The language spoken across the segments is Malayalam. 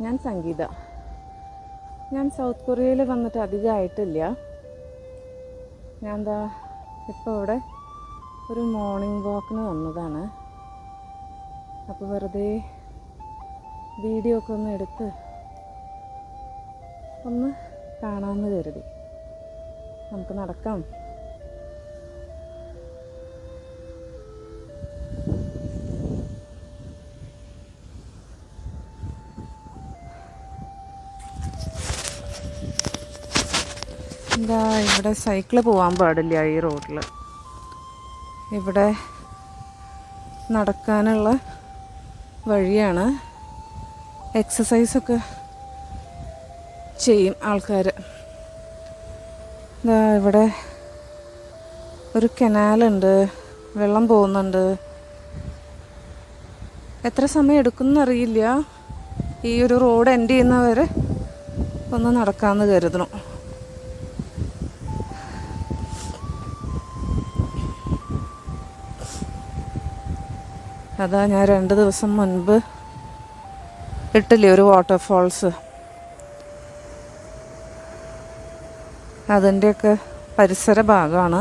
ഞാൻ സംഗീത. ഞാൻ സൗത്ത് കൊറിയയിൽ വന്നിട്ട് അധികമായിട്ടില്ല. ഞാൻ ഇപ്പോൾ ഇവിടെ ഒരു മോർണിംഗ് വാക്കിന് വന്നതാണ്. അപ്പോൾ വെറുതെ വീഡിയോ ഒക്കെ ഒന്ന് എടുത്ത് ഒന്ന് കാണാമെന്ന് കരുതി. നമുക്ക് നടക്കാം. ഇവിടെ സൈക്കിള് പോകാൻ പാടില്ല ഈ റോഡിൽ. ഇവിടെ നടക്കാനുള്ള വഴിയാണ്. എക്സസൈസൊക്കെ ചെയ്യും ആൾക്കാർ. ഇവിടെ ഒരു കനാലുണ്ട്, വെള്ളം പോകുന്നുണ്ട്. എത്ര സമയം എടുക്കുമെന്നറിയില്ല. ഈ ഒരു റോഡ് എൻഡ് ചെയ്യുന്നവരെ ഒന്ന് നടക്കാമെന്ന് കരുതണം. അതാ ഞാൻ 2 ദിവസം മുൻപ് ഇട്ടില്ലേ ഒരു വാട്ടർഫാൾസ്, അതിൻ്റെയൊക്കെ പരിസര ഭാഗമാണ്.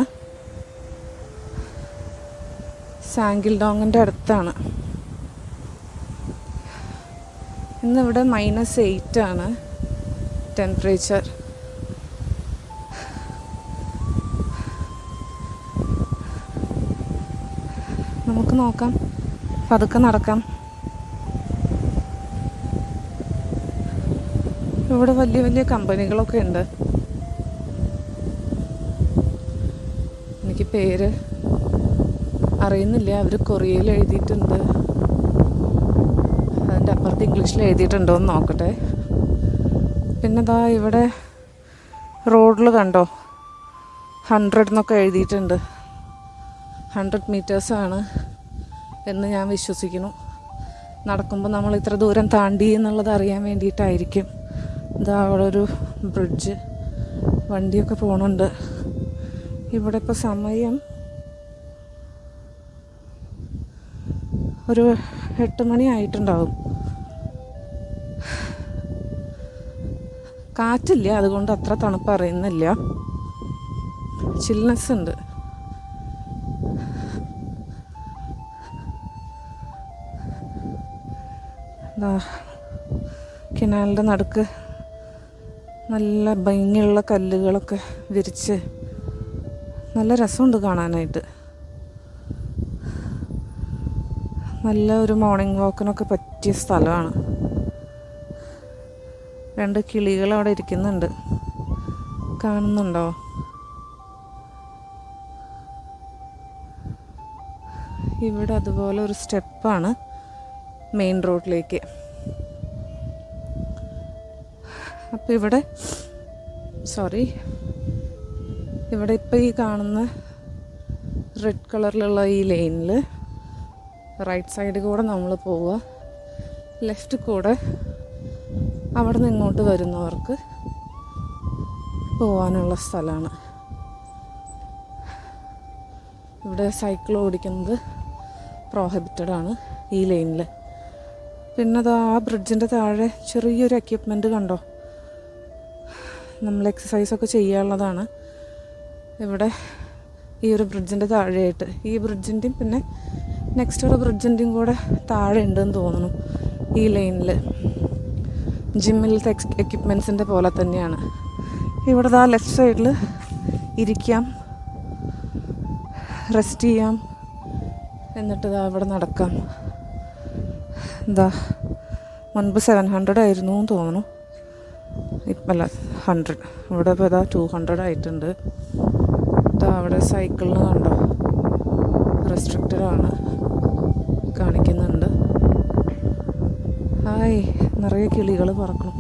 സാങ്കിൽഡോങ്ങിൻ്റെ അടുത്താണ്. ഇന്നിവിടെ -8 ആണ് ടെമ്പറേച്ചർ. നമുക്ക് നോക്കാം, പതുക്കെ നടക്കാം. ഇവിടെ വലിയ വലിയ കമ്പനികളൊക്കെ ഉണ്ട്. എനിക്ക് പേര് അറിയുന്നില്ല. അവർ കൊറിയയിൽ എഴുതിയിട്ടുണ്ട്, അതിൻ്റെ അപ്പുറത്ത് ഇംഗ്ലീഷിൽ എഴുതിയിട്ടുണ്ടോ എന്ന് നോക്കട്ടെ. പിന്നെ ഇവിടെ റോഡിൽ കണ്ടോ 100 എന്നൊക്കെ എഴുതിയിട്ടുണ്ട്. 100 മീറ്റേഴ്സാണ് എന്ന് ഞാൻ വിശ്വസിക്കുന്നു. നടക്കുമ്പോൾ നമ്മൾ ഇത്ര ദൂരം താണ്ടി എന്നുള്ളത് അറിയാൻ വേണ്ടിയിട്ടായിരിക്കും. അവിടെ ഒരു ബ്രിഡ്ജ്, വണ്ടിയൊക്കെ പോകുന്നുണ്ട്. ഇവിടെ ഇപ്പോൾ സമയം ഒരു 8 മണി ആയിട്ടുണ്ടാവും. കാറ്റില്ല, അതുകൊണ്ട് അത്ര തണുപ്പ് അറിയുന്നില്ല. ചിൽനെസ് ഉണ്ട്. കനാലിൻ്റെ നടുക്ക് നല്ല ഭംഗിയുള്ള കല്ലുകളൊക്കെ വിരിച്ച് നല്ല രസമുണ്ട് കാണാനായിട്ട്. നല്ല ഒരു മോർണിംഗ് വാക്കിനൊക്കെ പറ്റിയ സ്ഥലമാണ്. 2 കിളികൾ അവിടെ ഇരിക്കുന്നുണ്ട്, കാണുന്നുണ്ടോ? ഇവിടെ അതുപോലെ ഒരു സ്റ്റെപ്പാണ് മെയിൻ റോഡിലേക്ക്. അപ്പോൾ ഇവിടെ ഇപ്പോൾ ഈ കാണുന്ന റെഡ് കളറിലുള്ള ഈ ലൈനിൽ റൈറ്റ് സൈഡിൽ കൂടെ നമ്മൾ പോവുക. ലെഫ്റ്റ് കൂടെ അവിടെ നിന്ന് ഇങ്ങോട്ട് വരുന്നവർക്ക് പോകാനുള്ള സ്ഥലമാണ്. ഇവിടെ സൈക്കിൾ ഓടിക്കുന്നത് പ്രോഹിബിറ്റഡ് ആണ് ഈ ലൈനിൽ. പിന്നെ ആ ബ്രിഡ്ജിൻ്റെ താഴെ ചെറിയൊരു എക്യുപ്മെൻറ്റ് കണ്ടോ, നമ്മൾ എക്സസൈസൊക്കെ ചെയ്യാനുള്ളതാണ്. ഇവിടെ ഈ ഒരു ബ്രിഡ്ജിൻ്റെ താഴെയായിട്ട്, ഈ ബ്രിഡ്ജിൻ്റെയും പിന്നെ നെക്സ്റ്റ് ഒരു ബ്രിഡ്ജിൻ്റെയും കൂടെ താഴെ ഉണ്ടെന്ന് തോന്നുന്നു ഈ ലൈനിൽ. ജിമ്മിലത്തെ എക്യുപ്മെൻസിൻ്റെ പോലെ തന്നെയാണ്. ഇവിടെ ലെഫ്റ്റ് സൈഡിൽ ഇരിക്കാം, റെസ്റ്റ് ചെയ്യാം, എന്നിട്ട് ഇവിടെ നടക്കാം. മുൻപ് 700 ആയിരുന്നു എന്ന് തോന്നുന്നു, ഇപ്പല്ല 100. ഇവിടെ ഇപ്പോൾ 200 ആയിട്ടുണ്ട്. അവിടെ സൈക്കിളിന് കണ്ടോ റെസ്ട്രിക്റ്റഡ് ആണ് കാണിക്കുന്നുണ്ട്. നിറയെ കിളികൾ പറക്കണം.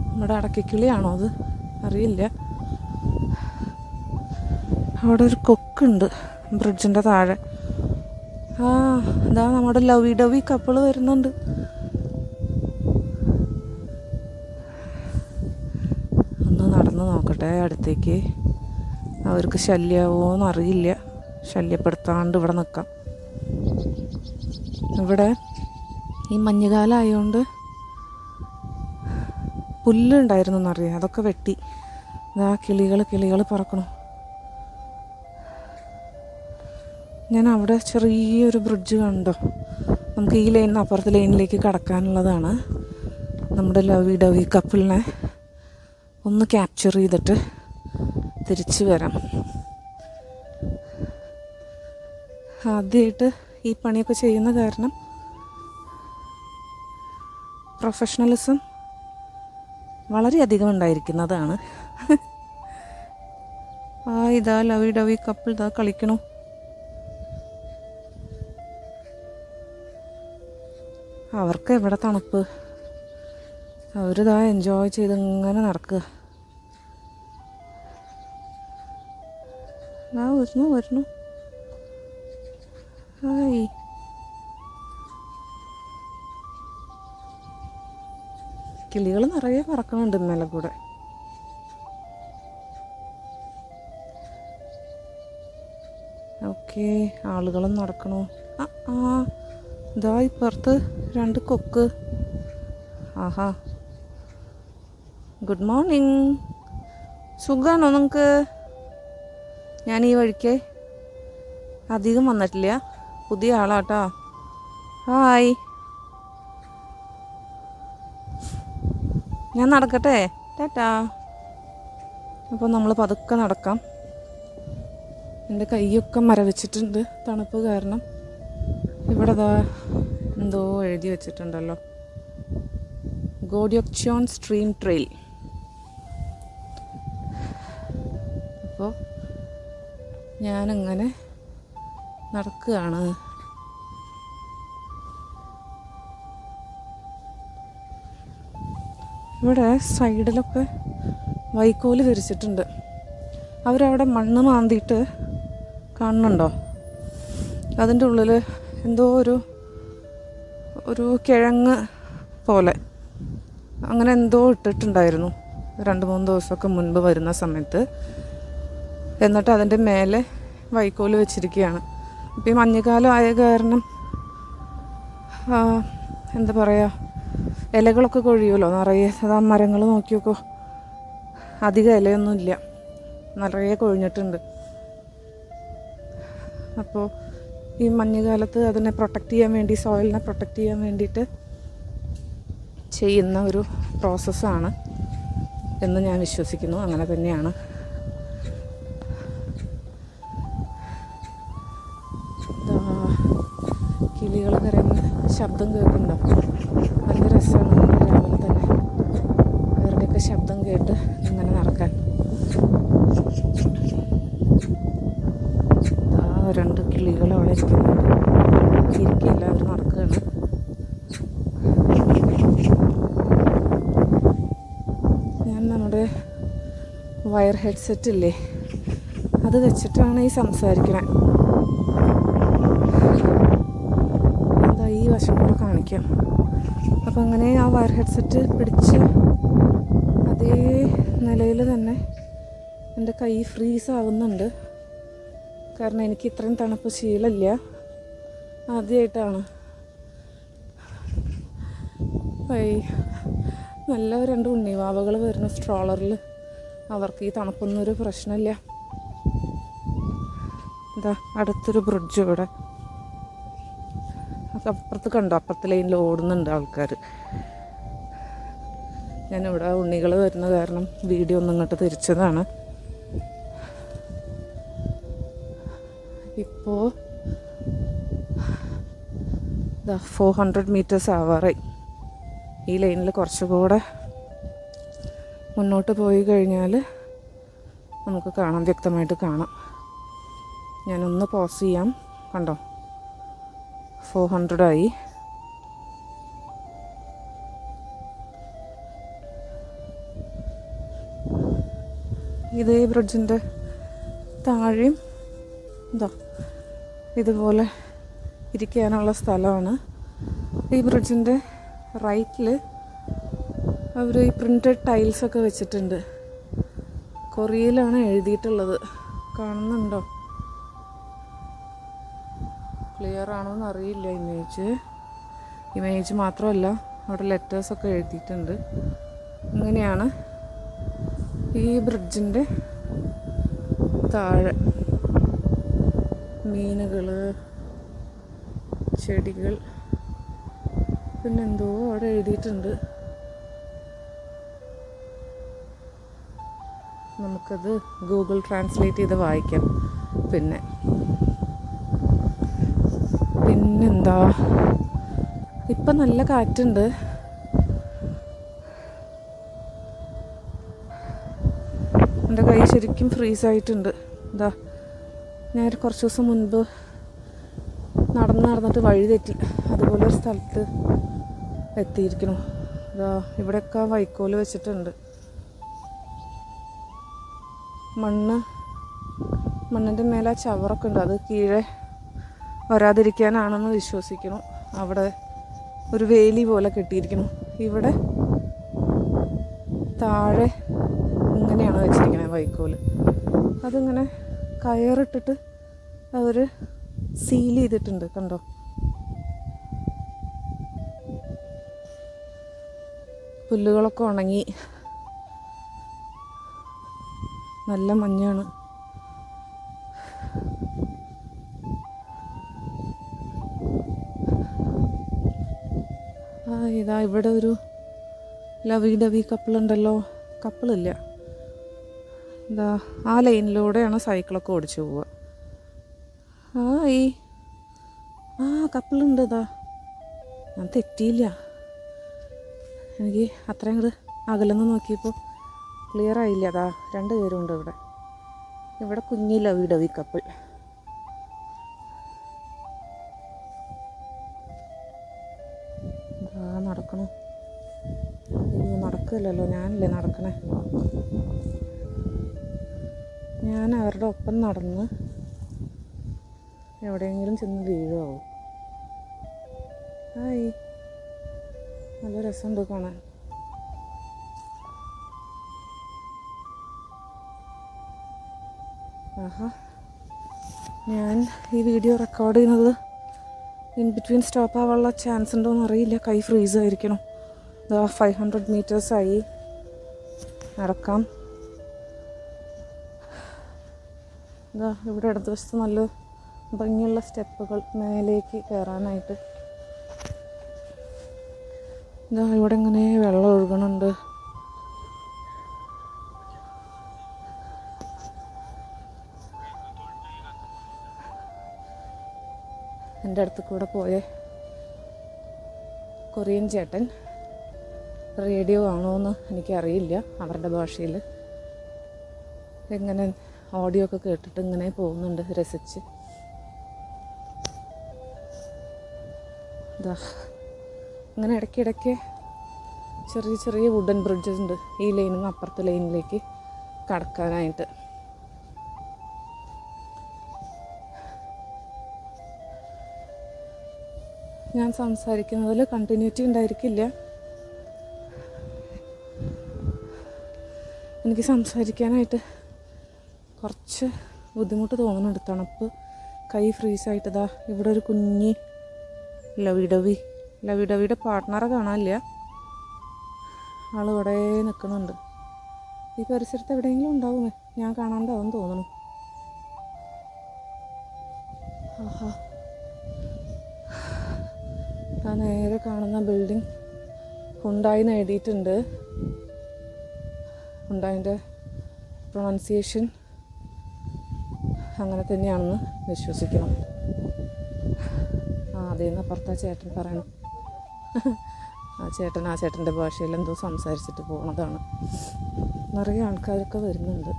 നമ്മുടെ അടക്കിക്കിളിയാണോ അത് അറിയില്ല. അവിടെ ഒരു കൊക്കുണ്ട് ബ്രിഡ്ജിൻ്റെ താഴെ. നമ്മുടെ ലവി ഡവി കപ്പിൾ വരുന്നുണ്ട്. ഒന്ന് നടന്ന് നോക്കട്ടെ അടുത്തേക്ക്. അവർക്ക് ശല്യമാവോന്ന് അറിയില്ല. ശല്യപ്പെടുത്താണ്ട് ഇവിടെ നിൽക്കാം. ഇവിടെ ഈ മഞ്ഞുകാലം ആയതുകൊണ്ട് പുല്ലുണ്ടായിരുന്നു എന്നറിയാം, അതൊക്കെ വെട്ടി. ഇതാ കിളികൾ പറക്കണു. ഞാൻ അവിടെ ചെറിയൊരു ബ്രിഡ്ജ് കണ്ടോ, നമുക്ക് ഈ ലൈനിൽ നിന്ന് അപ്പുറത്തെ ലൈനിലേക്ക് കടക്കാനുള്ളതാണ്. നമ്മുടെ ലവി ഡവി കപ്പിളിനെ ഒന്ന് ക്യാപ്ചർ ചെയ്തിട്ട് തിരിച്ച് വരാം. ആദ്യമായിട്ട് ഈ പണിയൊക്കെ ചെയ്യുന്ന കാരണം പ്രൊഫഷണലിസം വളരെയധികം ഉണ്ടായിരിക്കുന്നതാണ്. ഇതാ ലവി ഡവി കപ്പിൾ ഇതാ കളിക്കണു. അവർക്ക് എവിടെ തണുപ്പ്, അവരിതാ എൻജോയ് ചെയ്ത് ഇങ്ങനെ നടക്കുക. വരുന്നു. ഹായ്. കിളികൾ നിറയെ പറക്കണുണ്ട് ഇന്നലെ കൂടെ. ഓക്കെ, ആളുകളും നടക്കണു. ഇതാ ഇപ്പുറത്ത് 2 കൊക്ക്. ആഹാ, ഗുഡ് മോർണിംഗ്. സുഖാണോ നിങ്ങൾക്ക്? ഞാൻ ഈ വഴിക്ക് അധികം വന്നിട്ടില്ല, പുതിയ ആളാട്ടോ. ഹായ്. ഞാൻ നടക്കട്ടെ? ടാറ്റാ. അപ്പോൾ നമ്മൾ പതുക്കെ നടക്കാം. എൻ്റെ കൈയൊക്കെ മരവിച്ചിട്ടുണ്ട് തണുപ്പ് കാരണം. ഇവിടെ എന്തോ എഴുതി വെച്ചിട്ടുണ്ടല്ലോ, ഗോഡിയോക്ചോൺ സ്ട്രീം ട്രെയിൽ. അപ്പോൾ ഞാനിങ്ങനെ നടക്കുകയാണ്. ഇവിടെ സൈഡിലൊക്കെ വൈക്കോല് വിരിച്ചിട്ടുണ്ട്. അവരവിടെ മണ്ണ് മാന്തിയിട്ട് കാണുന്നുണ്ടോ? അതിൻ്റെ ഉള്ളിൽ എന്തോ ഒരു കിഴങ്ങ് പോലെ അങ്ങനെ എന്തോ ഇട്ടിട്ടുണ്ടായിരുന്നു 2-3 ദിവസമൊക്കെ മുൻപ് വരുന്ന സമയത്ത്. എന്നിട്ട് അതിൻ്റെ മേലെ വൈക്കോല് വെച്ചിരിക്കുകയാണ്. ഇപ്പോൾ ഈ മഞ്ഞുകാലം ആയ കാരണം എന്താ പറയുക, ഇലകളൊക്കെ കൊഴിയുമല്ലോ നിറയെ. അതാ മരങ്ങൾ നോക്കിയൊക്കെ അധികം ഇലയൊന്നുമില്ല, നിറയെ കൊഴിഞ്ഞിട്ടുണ്ട്. അപ്പോൾ ഈ മഞ്ഞുകാലത്ത് അതിനെ പ്രൊട്ടക്റ്റ് ചെയ്യാൻ വേണ്ടി, സോയിലിനെ പ്രൊട്ടക്റ്റ് ചെയ്യാൻ വേണ്ടിയിട്ട് ചെയ്യുന്ന ഒരു പ്രോസസ്സാണ് എന്ന് ഞാൻ വിശ്വസിക്കുന്നു. അങ്ങനെ തന്നെയാണ്. കിളികൾ കരയുന്ന ശബ്ദം കേൾക്കുന്നുണ്ടോ? നല്ല രസമാണ് രാവിലെ തന്നെ അവരുടെയൊക്കെ ശബ്ദം കേട്ട് ഇങ്ങനെ നടക്കാൻ. 2 കിളികൾ അവിടെ ഇരിക്കുന്നുണ്ട്. ഇരിക്കുകയല്ല, അവർ നടക്കുകയാണ്. ഞാൻ നമ്മുടെ വയർ ഹെഡ്സെറ്റ് ഇല്ലേ, അത് വെച്ചിട്ടാണ് ഈ സംസാരിക്കണേ. എന്താ ഈ വശം കൂടെ കാണിക്കാം. അപ്പം അങ്ങനെ ആ വയർ ഹെഡ്സെറ്റ് പിടിച്ച് അതേ നിലയിൽ തന്നെ എൻ്റെ കൈ ഫ്രീസ് ആവുന്നുണ്ട്. കാരണം എനിക്ക് ഇത്രയും തണുപ്പ് ശീലമില്ല, ആദ്യമായിട്ടാണ്. നല്ല 2 ഉണ്ണിവാവകൾ വരുന്ന സ്ട്രോളറിൽ. അവർക്ക് ഈ തണുപ്പൊന്നും ഒരു പ്രശ്നമില്ല. എന്താ അടുത്തൊരു ബ്രിഡ്ജ് ഇവിടെ. അപ്പുറത്ത് കണ്ടോ, അപ്പുറത്തെ ലൈനിൽ ഓടുന്നുണ്ട് ആൾക്കാർ. ഞാനിവിടെ ഉണ്ണികൾ വരുന്ന കാരണം വീഡിയോ ഒന്നും ഇങ്ങോട്ട് തിരിച്ചതാണ്. ഇപ്പോൾ 400 മീറ്റേഴ്സ് ആവാറായി. ഈ ലൈനിൽ കുറച്ചുകൂടെ മുന്നോട്ട് പോയി കഴിഞ്ഞാൽ നമുക്ക് കാണാം, വ്യക്തമായിട്ട് കാണാം. ഞാനൊന്ന് പോസ് ചെയ്യാം. കണ്ടോ, 400 ആയി. ഇതേ ബ്രിഡ്ജിൻ്റെ താഴെയും ഇതുപോലെ ഇരിക്കാനുള്ള സ്ഥലമാണ്. ഈ ബ്രിഡ്ജിൻ്റെ റൈറ്റിൽ അവർ ഈ പ്രിൻറ്റഡ് ടൈൽസൊക്കെ വെച്ചിട്ടുണ്ട്. കൊറിയയിലാണ് എഴുതിയിട്ടുള്ളത്, കാണുന്നുണ്ടോ? ക്ലിയർ ആണോന്ന് അറിയില്ല ഇമേജ്. ഇമേജ് മാത്രമല്ല അവിടെ ലെറ്റേഴ്സൊക്കെ എഴുതിയിട്ടുണ്ട്. ഇങ്ങനെയാണ് ഈ ബ്രിഡ്ജിൻ്റെ താഴെ മീനുകൾ, ചെടികൾ, പിന്നെന്തോ അവിടെ എഴുതിയിട്ടുണ്ട്. നമുക്കത് ഗൂഗിൾ ട്രാൻസ്ലേറ്റ് ചെയ്ത് വായിക്കാം. പിന്നെന്താ, ഇപ്പം നല്ല കാറ്റുണ്ട്. എൻ്റെ കൈ ശരിക്കും ഫ്രീസായിട്ടുണ്ട്. ഇതാ ഞാൻ കുറച്ച് ദിവസം മുൻപ് നടന്നിട്ട് വഴി തെറ്റി അതുപോലെ ഒരു സ്ഥലത്ത് എത്തിയിരിക്കുന്നു. ഇതാ ഇവിടെയൊക്കെ വൈക്കോല് വെച്ചിട്ടുണ്ട്. മണ്ണിൻ്റെ മേലെ ചവറൊക്കെ ഉണ്ട്. അത് കീഴെ വരാതിരിക്കാനാണെന്ന് വിശ്വസിക്കുന്നു. അവിടെ ഒരു വേലി പോലെ കെട്ടിയിരിക്കുന്നു. ഇവിടെ താഴെ ഇങ്ങനെയാണ് വെച്ചിരിക്കുന്നത് വൈക്കോല്. അതിങ്ങനെ കയറിട്ടിട്ട് അവർ സീൽ ചെയ്തിട്ടുണ്ട്. കണ്ടോ? പുല്ലുകളൊക്കെ ഉണങ്ങി നല്ല മഞ്ഞാണ്. ഇതാ ഇവിടെ ഒരു ലവി ഡവി കപ്പിളുണ്ടല്ലോ. കപ്പിളില്ല. ഇതാ ആ ലൈനിലൂടെയാണ് സൈക്കിളൊക്കെ ഓടിച്ചു പോവുക. കപ്പിളുണ്ട്. ഇതാ ഞാൻ തെറ്റിയില്ല. എനിക്ക് അത്രയും കൂടെ അകലെന്ന് നോക്കിയപ്പോൾ ക്ലിയർ ആയില്ല. അതാ 2 പേരുണ്ട് ഇവിടെ. ഇവിടെ കുഞ്ഞി ലവി ഡവി കപ്പിൾ. നടക്കണോ? നടക്കില്ലല്ലോ, ഞാനല്ലേ നടക്കണേ. ഞാൻ അവരുടെ ഒപ്പം നടന്ന് എവിടെയെങ്കിലും ചെന്ന് വീഴുമോ? നല്ല രസമുണ്ട് കാണാൻ. ഞാൻ ഈ വീഡിയോ റെക്കോർഡ് ചെയ്യുന്നത് ഇൻ ബിറ്റ്വീൻ സ്റ്റോപ്പ് ആവാനുള്ള ചാൻസ് ഉണ്ടോയെന്ന് അറിയില്ല. കൈ ഫ്രീസ് ആയിരിക്കണം. 500 മീറ്റേഴ്സായി നടക്കാം. ഇവിടെ ഇടതുവശത്ത് നല്ല ഭംഗിയുള്ള സ്റ്റെപ്പുകൾ മേലേക്ക് കയറാനായിട്ട്. ഇവിടെ ഇങ്ങനെ വെള്ളം ഒഴുകണുണ്ട്. എൻ്റെ അടുത്ത് കൂടെ പോയ കൊറിയൻ ചേട്ടൻ റേഡിയോ ആണോ എന്ന് എനിക്കറിയില്ല. അവരുടെ ഭാഷയിൽ ഇങ്ങനെ ഓഡിയോ ഒക്കെ കേട്ടിട്ട് ഇങ്ങനെ പോകുന്നുണ്ട് രസിച്ച്. ഇങ്ങനെ ഇടയ്ക്കിടയ്ക്ക് ചെറിയ ചെറിയ വുഡൻ ബ്രിഡ്ജസ് ഉണ്ട് ഈ ലൈനിൽ നിന്ന് അപ്പുറത്തെ ലൈനിലേക്ക് കടക്കാനായിട്ട്. ഞാൻ സംസാരിക്കുന്നതിൽ കണ്ടിന്യൂറ്റി ഉണ്ടായിരിക്കില്ല. എനിക്ക് സംസാരിക്കാനായിട്ട് കുറച്ച് ബുദ്ധിമുട്ട് തോന്നുന്നുണ്ട്. തണുപ്പ്, കൈ ഫ്രീസായിട്ട്. ഇവിടെ ഒരു കുഞ്ഞി ലവിഡവിയുടെ പാർട്ട്ണറെ കാണാനില്ല. ആളിവിടെ നിൽക്കുന്നുണ്ട്. ഈ പരിസരത്ത് എവിടെയെങ്കിലും ഉണ്ടാവുമേ, ഞാൻ കാണാണ്ടാവും തോന്നുന്നു. ആ നേരെ കാണുന്ന ബിൽഡിംഗ് ഹുണ്ടായി എന്ന് എഴുതിയിട്ടുണ്ട്. ഹുണ്ടായിൻ്റെ പ്രൊണൗൺസിയേഷൻ അങ്ങനെ തന്നെയാണെന്ന് വിശ്വസിക്കണം. അതേന്ന് അപ്പുറത്ത് ചേട്ടൻ പറയണം. ആ ചേട്ടൻ്റെ ഭാഷയിൽ എന്തോ സംസാരിച്ചിട്ട് പോകുന്നതാണ്. നിറയെ ആൾക്കാരൊക്കെ വരുന്നുണ്ട്.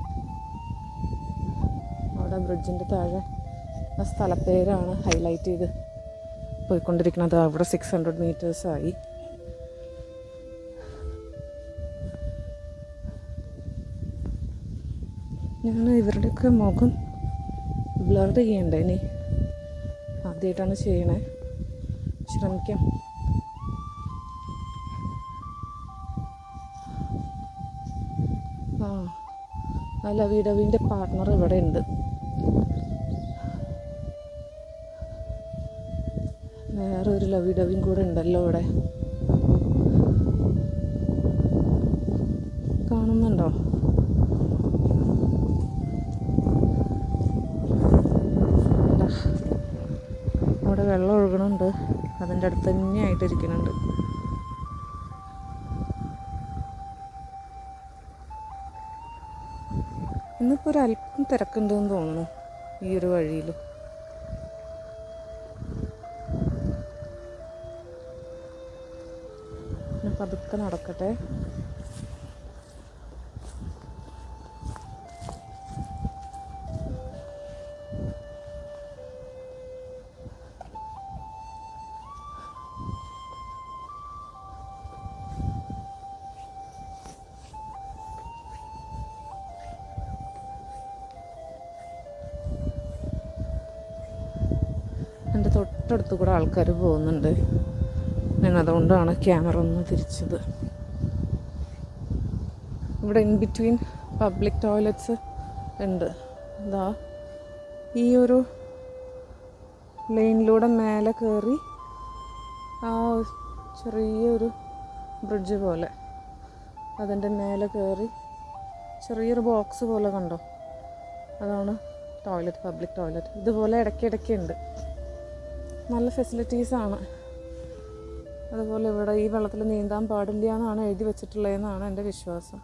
അവിടെ ബ്രിഡ്ജിൻ്റെ താഴെ ആ സ്ഥലപ്പേരാണ് ഹൈലൈറ്റ് ചെയ്ത് പോയിക്കൊണ്ടിരിക്കുന്നത്. അവിടെ 600 മീറ്റേഴ്സായി. ഞാൻ ഇവരുടെയൊക്കെ മുഖം ബ്ലർ ചെയ്യണ്ടേ? ഇനി ആദ്യമായിട്ടാണ് ചെയ്യണേ. ശ്രമിക്കാം. ലവിഡവിൻ്റെ പാർട്ട്ണർ ഇവിടെ ഉണ്ട്. വേറൊരു ഒരു ലവി ഡവിയും കൂടെ ഉണ്ടല്ലോ ഇവിടെ. കാണുന്നുണ്ടോ? അവിടെ വെള്ളം ഒഴുകണുണ്ട്, അതിൻ്റെ അടുത്ത് തന്നെയായിട്ടിരിക്കുന്നുണ്ട്. ഇന്നിപ്പോൾ ഒരു അല്പം തിരക്കുണ്ടെന്ന് തോന്നുന്നു ഈ ഒരു വഴിയിൽ. ഞാൻ പതുക്കെ നടക്കട്ടെ. എൻ്റെ തൊട്ടടുത്ത് കൂടെ ആൾക്കാർ പോകുന്നുണ്ട്. ഞാൻ അതുകൊണ്ടാണ് ക്യാമറ ഒന്ന് തിരിച്ചത്. ഇവിടെ ഇൻ ബിറ്റ്വീൻ പബ്ലിക് ടോയ്ലറ്റ്സ് ഉണ്ട്. ഇതാ ഈ ഒരു ലൈനിലൂടെ മേലെ കയറി ആ ചെറിയൊരു ബ്രിഡ്ജ് പോലെ അതിൻ്റെ മേലെ കയറി ചെറിയൊരു ബോക്സ് പോലെ കണ്ടോ, അതാണ് ടോയ്ലറ്റ്, പബ്ലിക് ടോയ്ലറ്റ്. ഇതുപോലെ ഇടയ്ക്കിടയ്ക്കുണ്ട്. നല്ല ഫെസിലിറ്റീസാണ്. അതുപോലെ ഇവിടെ ഈ വെള്ളത്തിൽ നീന്താൻ പാടില്ല എന്നാണ് എഴുതി വെച്ചിട്ടുള്ളതെന്നാണ് എൻ്റെ വിശ്വാസം.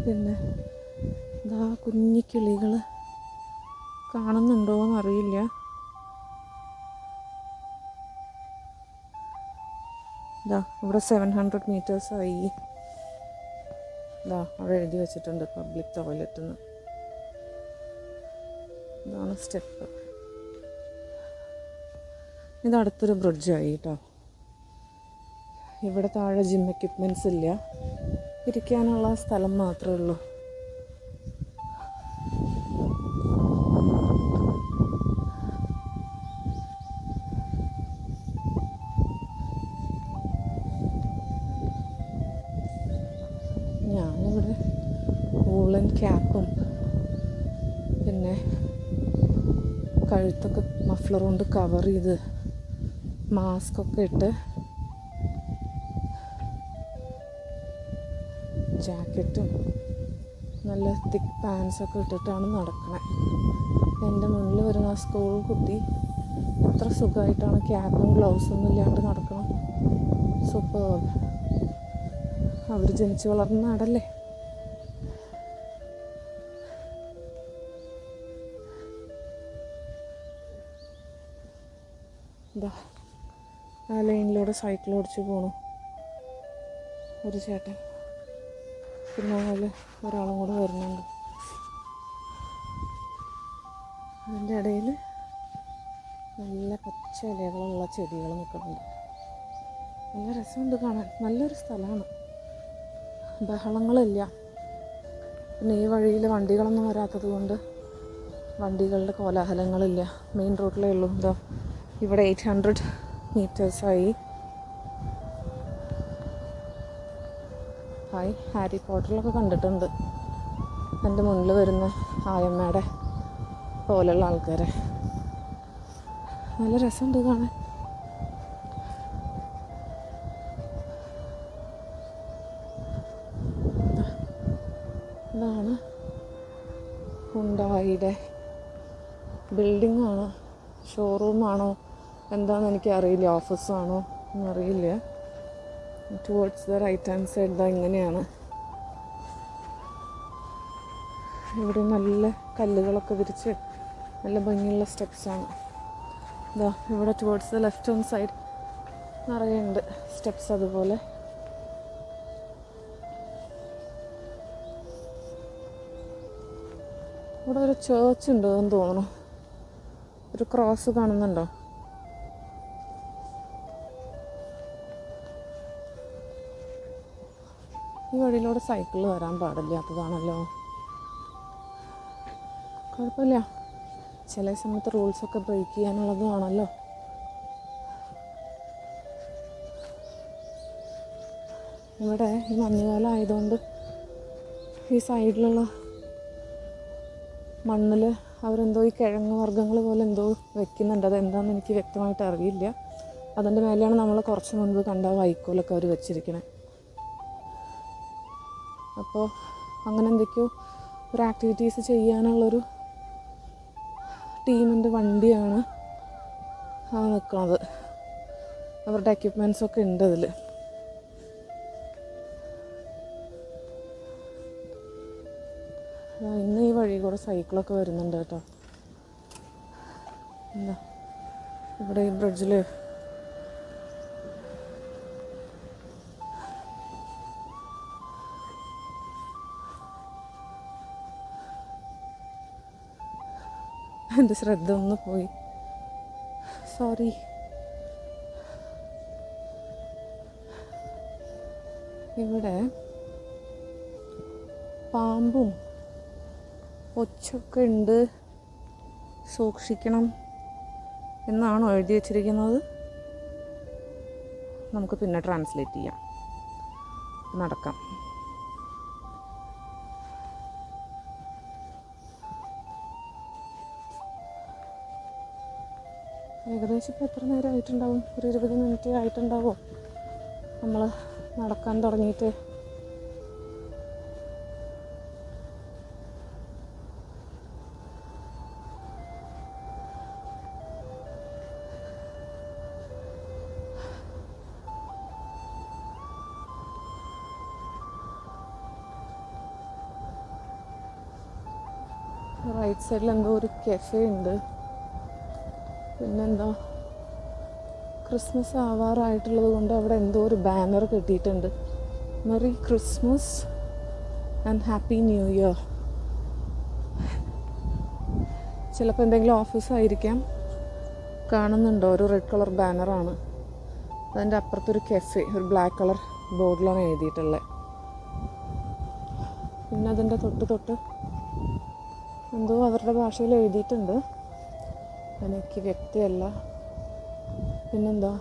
പിന്നെ ഇതാ കുഞ്ഞി കിളികൾ കാണുന്നുണ്ടോ എന്നറിയില്ല. ഇതാ ഇവിടെ 700 മീറ്റേഴ്സായി. ഇതാ അവിടെ എഴുതി വെച്ചിട്ടുണ്ട് പബ്ലിക് ടോയ്ലറ്റ് എന്ന്. ഇതാണ് സ്റ്റെപ്പ്. ഇത് അടുത്തൊരു ബ്രിഡ്ജായി കേട്ടോ. ഇവിടെ താഴെ ജിം എക്യുപ്മെൻറ്റ്സ് ഇല്ല, ഇരിക്കാനുള്ള സ്ഥലം മാത്രമേ ഉള്ളൂ. ഞാനിവിടെ വൂളൻ ക്യാപ്പും പിന്നെ കഴുത്തൊക്കെ മഫ്ലർ കൊണ്ട് കവർ ചെയ്ത് മാസ്കൊക്കെ ഇട്ട് ജാക്കറ്റും നല്ല തിക്ക് പാൻസൊക്കെ ഇട്ടിട്ടാണ് നടക്കണേ. എൻ്റെ മുന്നിൽ വരുന്ന ആ സ്കൂൾ കുട്ടി എത്ര സുഖമായിട്ടാണ് ക്യാപ്പും ഗ്ലൗസൊന്നും ഇല്ലാണ്ട് നടക്കണം. സൂപ്പർ. അവർ ജനിച്ച് വളർന്ന നാടല്ലേ. ഇതാ ആ ലൈനിലൂടെ സൈക്കിൾ ഓടിച്ച് പോണു ഒരു ചേട്ടൻ. പിന്നെ അതിൽ ഒരാളും കൂടെ വരുന്നുണ്ട്. അതിൻ്റെ ഇടയിൽ നല്ല പച്ച ഇലകളുള്ള ചെടികൾ നിൽക്കുന്നുണ്ട്. നല്ല രസമുണ്ട് കാണാൻ. നല്ലൊരു സ്ഥലമാണ്. ബഹളങ്ങളില്ല. പിന്നെ ഈ വഴിയിൽ വണ്ടികളൊന്നും വരാത്തത് കൊണ്ട് വണ്ടികളുടെ കോലാഹലങ്ങളില്ല. മെയിൻ റോഡിലേ ഉള്ളൂ. ഇതാ ഇവിടെ 800 മീറ്റേഴ്സായി. ഹാരി പോട്ടറിലൊക്കെ കണ്ടിട്ടുണ്ട് എൻ്റെ മുന്നിൽ വരുന്ന ആയമ്മയുടെ പോലെയുള്ള ആൾക്കാരെ. നല്ല രസമുണ്ട് കാണാൻ. ഇതാണ് ഹുണ്ടായിയുടെ ബിൽഡിങ്ങാണ്. ഷോറൂമാണോ എന്താണെന്ന് എനിക്കറിയില്ല, ഓഫീസാണോ എന്നറിയില്ല. Towards the right hand side ഇതാ ഇങ്ങനെയാണ്. ഇവിടെ നല്ല കല്ലുകളൊക്കെ വിരിച്ച് നല്ല ഭംഗിയുള്ള സ്റ്റെപ്സാണ്. ഇതാ ഇവിടെ towards the left hand side നിറയുണ്ട് സ്റ്റെപ്സ്. അതുപോലെ ഇവിടെ ഒരു ചേർച്ച് ഉണ്ട് എന്ന് തോന്നുന്നു. ഒരു ക്രോസ് കാണുന്നുണ്ടോ? ഈ വഴിയിലൂടെ സൈക്കിൾ വരാൻ പാടില്ലാത്തതാണല്ലോ. കുഴപ്പമില്ല, ചില സമയത്ത് റൂൾസൊക്കെ ബ്രേക്ക് ചെയ്യാനുള്ളതുമാണല്ലോ. ഇവിടെ ഈ മഞ്ഞുകാലം ആയതുകൊണ്ട് ഈ സൈഡിലുള്ള മണ്ണിൽ അവരെന്തോ ഈ കിഴങ്ങ് വർഗ്ഗങ്ങൾ പോലെ എന്തോ വെക്കുന്നുണ്ട്. അതെന്താണെന്ന് എനിക്ക് വ്യക്തമായിട്ട് അറിയില്ല. അതിൻ്റെ മേലെയാണ് നമ്മൾ കുറച്ച് മുൻപ് കണ്ട വൈക്കോലൊക്കെ അവർ വെച്ചിരിക്കണേ. അപ്പോൾ അങ്ങനെ എന്തൊക്കെയോ ഒരു ആക്ടിവിറ്റീസ് ചെയ്യാനുള്ളൊരു ടീമിൻ്റെ വണ്ടിയാണ് നിൽക്കുന്നത്. അവരുടെ എക്യുപ്മെൻറ്റ്സൊക്കെ ഉണ്ട് അതിൽ. ഇന്ന് ഈ വഴി കൂടെ സൈക്കിളൊക്കെ വരുന്നുണ്ട് കേട്ടോ. എന്താ ഇവിടെ ഈ ബ്രിഡ്ജിൽ എൻ്റെ ശ്രദ്ധ ഒന്ന് പോയി, സോറി. ഇവിടെ പാമ്പും ഒച്ചൊക്കെ ഉണ്ട്, സൂക്ഷിക്കണം എന്നാണോ എഴുതി വച്ചിരിക്കുന്നത്? നമുക്ക് പിന്നെ ട്രാൻസ്ലേറ്റ് ചെയ്യാം. നടക്കാം. ഏകദേശം ഇപ്പോൾ എത്ര നേരം ആയിട്ടുണ്ടാവും? ഒരു 20 മിനിറ്റ് ആയിട്ടുണ്ടാവോ നമ്മൾ നടക്കാൻ തുടങ്ങിയിട്ട്? റൈറ്റ് സൈഡിൽ എന്തോ ഒരു കഫേ ഉണ്ട്. പിന്നെന്താ, ക്രിസ്മസ് ആവാറായിട്ടുള്ളത് കൊണ്ട് അവിടെ എന്തോ ഒരു ബാനർ കെട്ടിയിട്ടുണ്ട്. Merry Christmas and happy new year. ചിലപ്പോൾ എന്തെങ്കിലും ഓഫീസായിരിക്കാം. കാണുന്നുണ്ടോ? ഒരു റെഡ് കളർ ബാനറാണ്. അതിൻ്റെ അപ്പുറത്തൊരു കഫേ ഒരു ബ്ലാക്ക് കളർ ബോർഡിലാണ് എഴുതിയിട്ടുള്ളത്. പിന്നെ അതിൻ്റെ തൊട്ട് എന്തോ അവരുടെ ഭാഷയിൽ എഴുതിയിട്ടുണ്ട്, എനിക്ക് വ്യക്തമല്ല. പിന്നെന്താ,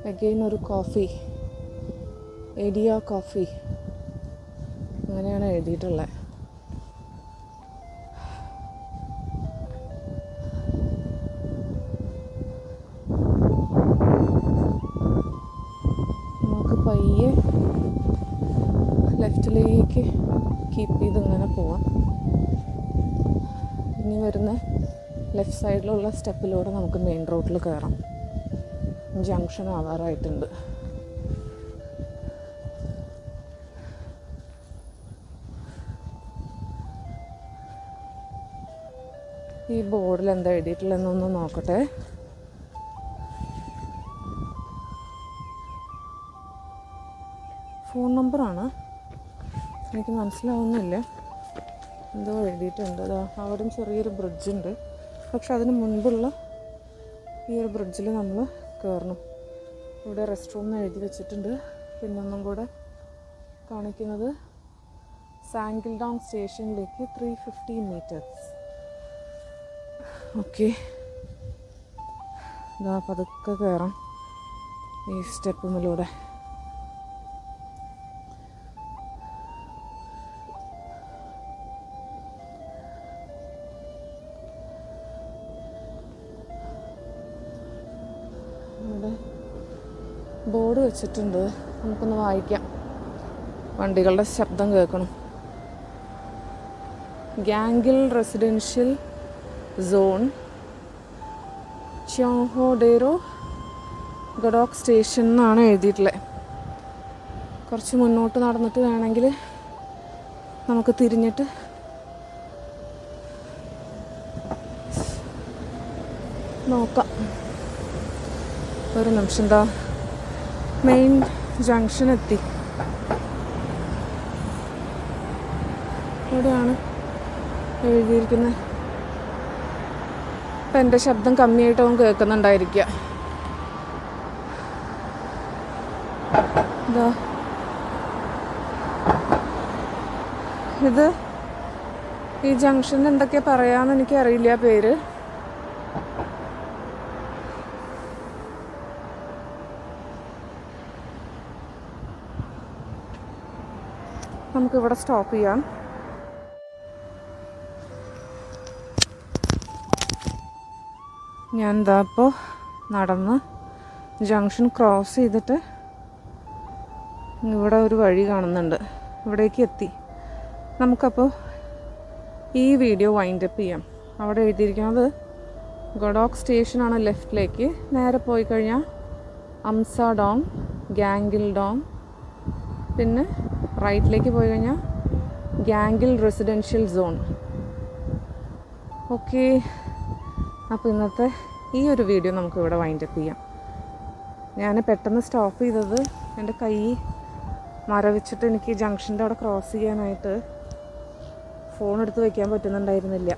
അഗെയിൻ ഒരു കോഫി, ഏഡിയ കോഫി, അങ്ങനെയാണ് എഴുതിയിട്ടുള്ളത്. നമുക്ക് പയ്യെ ലെഫ്റ്റിലേക്ക് കീപ്പ് ചെയ്ത് ഇങ്ങനെ പോവാം. ഇനി വരുന്ന ലെഫ്റ്റ് സൈഡിലുള്ള സ്റ്റെപ്പിലൂടെ നമുക്ക് മെയിൻ റോഡിൽ കയറാം. ജംഗ്ഷൻ ആവാറായിട്ടുണ്ട്. ഈ ബോർഡിൽ എന്താ എഴുതിയിട്ടുള്ളതെന്നൊന്ന് നോക്കട്ടെ. ഫോൺ നമ്പറാണ്, എനിക്ക് മനസ്സിലാവുന്നില്ല. എന്തോ എഴുതിയിട്ടുണ്ട്. അതാ അവിടെയും ചെറിയൊരു ബ്രിഡ്ജുണ്ട്. പക്ഷെ അതിന് മുൻപുള്ള ഈ ഒരു ബ്രിഡ്ജിൽ നമ്മൾ കയറണം. ഇവിടെ റെസ്റ്റ് റൂം എന്ന് എഴുതി വെച്ചിട്ടുണ്ട്. പിന്നൊന്നും കൂടെ കാണിക്കുന്നത് സാങ്കിൽഡോങ് സ്റ്റേഷനിലേക്ക് 350 മീറ്റേഴ്സ്. ഓക്കെ, ഇതാ പതുക്കെ കയറാം ഈ സ്റ്റെപ്പിലൂടെ. ബോർഡ് വെച്ചിട്ടുണ്ട്, നമുക്കൊന്ന് വായിക്കാം. വണ്ടികളുടെ ശബ്ദം കേൾക്കണം. ഗാംഗിൽ റെസിഡൻഷ്യൽ സോൺ, ചോഹോഡേറോ ഗഡോക് സ്റ്റേഷൻ എന്നാണ് എഴുതിയിട്ടുള്ളത്. കുറച്ച് മുന്നോട്ട് നടന്നിട്ട് വേണമെങ്കിൽ നമുക്ക് തിരിഞ്ഞിട്ട് നോക്കാം. ഒരു നിമിഷം, എന്താ മെയിൻ ജംഗ്ഷൻ എത്തി. ഇവിടെയാണ് എഴുതിയിരിക്കുന്നത്. ഇപ്പം എൻ്റെ ശബ്ദം കമ്മിയായിട്ടവൻ കേൾക്കുന്നുണ്ടായിരിക്കുക. ഇതാ ഇത് ഈ ജംഗ്ഷൻ എന്തൊക്കെയാ പറയാന്ന് എനിക്കറിയില്ല പേര്. നമുക്കിവിടെ സ്റ്റോപ്പ് ചെയ്യാം. ഞാൻ ഇതാ ഇപ്പോൾ നടന്ന് ജംഗ്ഷൻ ക്രോസ് ചെയ്തിട്ട് ഇവിടെ ഒരു വഴി കാണുന്നുണ്ട്, ഇവിടേക്ക് എത്തി. നമുക്കപ്പോൾ ഈ വീഡിയോ വൈൻഡപ്പ് ചെയ്യാം. അവിടെ എഴുതിയിരിക്കുന്നത് ഗൊഡോക്ക് സ്റ്റേഷനാണ് ലെഫ്റ്റിലേക്ക്. നേരെ പോയി കഴിഞ്ഞാൽ അംസാഡോങ്, ഗാംഗിൽഡോങ്, പിന്നെ റൈറ്റിലേക്ക് പോയി കഴിഞ്ഞാൽ ഗാംഗിൽ റെസിഡൻഷ്യൽ സോൺ. ഓക്കെ, അപ്പോൾ ഇന്നത്തെ ഈ ഒരു വീഡിയോ നമുക്ക് ഇവിടെ വൈൻഡപ്പ് ചെയ്യാം. ഞാൻ പെട്ടെന്ന് സ്റ്റോപ്പ് ചെയ്തത് എൻ്റെ കൈ മരവിച്ചിട്ട് എനിക്ക് ജംഗ്ഷൻ്റെ അവിടെ ക്രോസ് ചെയ്യാനായിട്ട് ഫോൺ എടുത്ത് വയ്ക്കാൻ പറ്റുന്നുണ്ടായിരുന്നില്ല.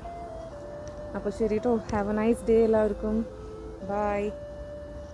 അപ്പോൾ ശരി കേട്ടോ, ഹാവ് എ നൈസ് ഡേ എല്ലാവർക്കും. ബൈ.